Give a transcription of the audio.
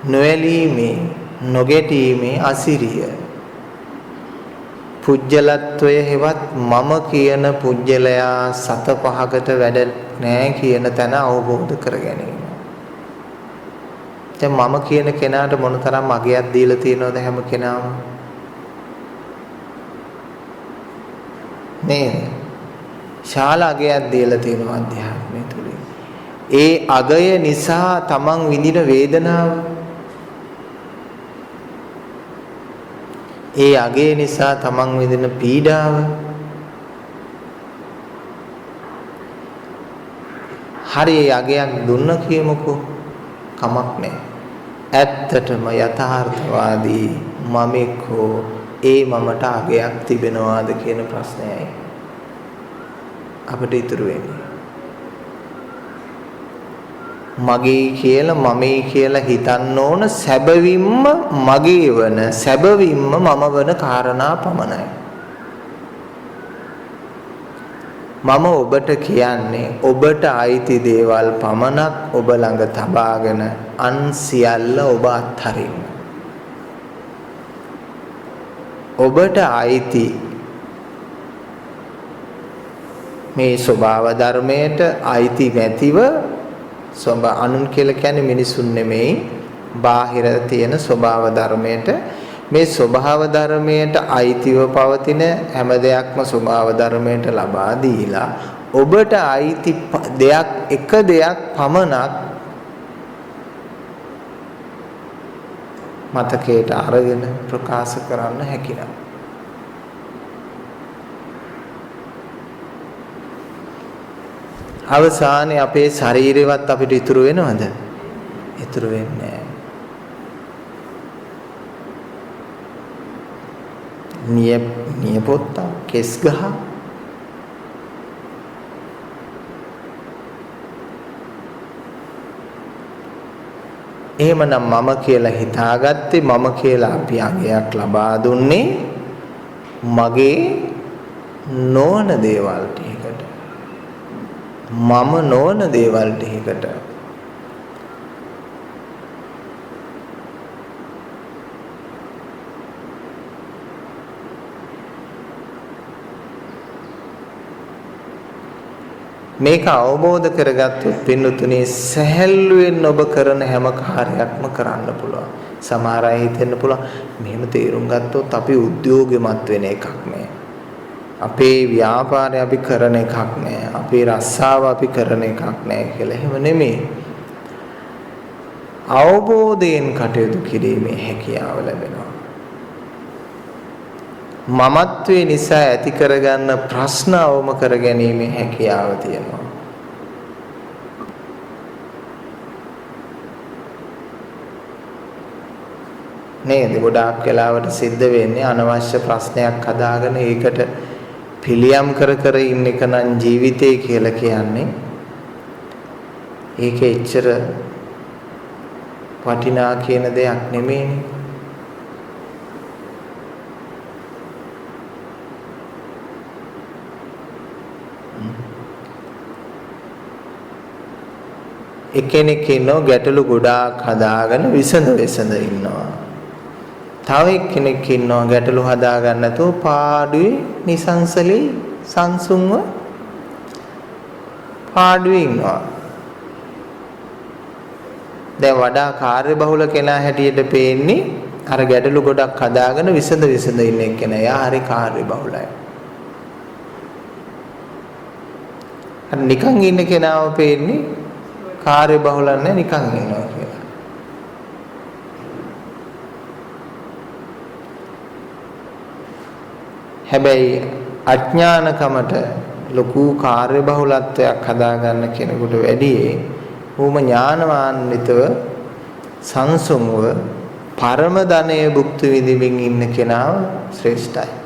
නොඇලීමේ නොගැටීමේ අසිරිය. පුජ්‍යලත්වය හෙවත් මම කියන පුජ්‍යලයා සත පහකට වැඩ නැහැ කියන තැන අවබෝධ කර ගැනීම. දැන් මම කියන කෙනාට මොනතරම් අගයක් දීලා තියෙනවද හැම කෙනාම? නේද? ශාලාගයක් දීලා තියෙනවා අධ්‍යාත්මය තුලින්. ඒ අගය නිසා තමන් විඳින වේදනාව, ඒ අගය නිසා තමන් විඳින පීඩාව, හරි ඒ අගයක් දුන්න කියමුකෝ, කමක් නැහැ. ඇත්තටම යථාර්ථවාදී මමෙක්ෝ ඒ මමට අගයක් තිබෙනවාද කියන ප්‍රශ්නයයි අපිට ඉතුරු වෙන්නේ. මගේ කියලා මමේ කියලා හිතන්න ඕන සැබවින්ම මගේ වන සැබවින්ම මම වන කාරණා පමණයි. මම ඔබට කියන්නේ ඔබට අයිති දේවල් පමණක් ඔබ ළඟ තබාගෙන අන් සියල්ල ඔබ අත්හරින්න. ඔබට අයිති මේ ස්වභාව ධර්මයට අයිති නැතිව අනුන් කියලා කියන්නේ මිනිසුන් නෙමෙයි, බාහිර තියෙන ස්වභාව ධර්මයට, මේ ස්වභාව ධර්මයට අයිතිව පවතින හැම දෙයක්ම ස්වභාව ධර්මයට ලබා දීලා ඔබට අයිති දෙයක් එක දෙයක් පමණක් මතකයට අරගෙන ප්‍රකාශ කරන්න හැකියි. අවසානයේ අපේ ශරීරෙවත් අපිට ඉතුරු වෙනවද? ඉතුරු වෙන්නේ නැහැ. නියපොත්ත, කෙස් ගහ, එහෙමනම් මම කියලා හිතාගත්තේ, මම කියලා අපි අගයක් ලබා දුන්නේ මගේ නොවන දේවල් ටිකට, මම නොවන දේවල් ටිකට. මේක අවබෝධ කරගත්තොත් පින්නතුනේ සැහැල්ලුවෙන් ඔබ කරන හැම කාර්යයක්ම කරන්න පුළුවන්. සමහර අය හිතෙන්න පුළුවන් මෙහෙම තේරුම් ගත්තොත් අපි උද්‍යෝගෙමත් වෙන එකක් නෑ. අපේ ව්‍යාපාරය අපි කරන එකක් නෑ. අපේ රස්සාව අපි කරන එකක් නෑ කියලා. එහෙම නෙමෙයි. අවබෝධයෙන් කටයුතු කිරීමේ හැකියාව ලැබෙනවා. මමත්වයේ නිසා ඇති කරගන්න ප්‍රශ්න අවම කර ගැනීමේ හැකියාව තියෙනවා. නේද? ගොඩාක් වෙලාවට සිද්ධ වෙන්නේ අනවශ්‍ය ප්‍රශ්නයක් හදාගෙන ඒකට පිළියම් කර කර ඉන්න එක නම් ජීවිතය කියලා කියන්නේ. ඒක එච්චර වටිනා කියන දෙයක් නෙමෙයිනේ. එක්කෙනෙක් ඉන්නවා ගැටලු ගොඩාක් හදාගෙන විසඳ ඉන්නවා. තව එක්කෙනෙක් ඉන්නවා ගැටලු හදාගන්න නැතුව පාඩුවේ නිසංසලී සංසුන්ව පාඩුවේ ඉන්නවා. දැන් වඩා කාර්යබහුල කෙනා හැටියට පේන්නේ අර ගැටලු ගොඩක් හදාගෙන විසඳ ඉන්න එක්කෙනා. එයා හරි කාර්යබහුලයි. අර නිකන් ඉන්න කෙනාව පේන්නේ කාර්යබහුල නැහැ, නිකන් ඉන්නවා කියලා. හැබැයි අඥානකමට ලොකු කාර්යබහුලත්වයක් හදාගන්න කෙනෙකුට වැඩියේ ඌම ඥානවාන්විතව සංසුන්ව පරම ධනය භුක්ති විඳින්මින් ඉන්න කෙනාව ශ්‍රේෂ්ඨයි.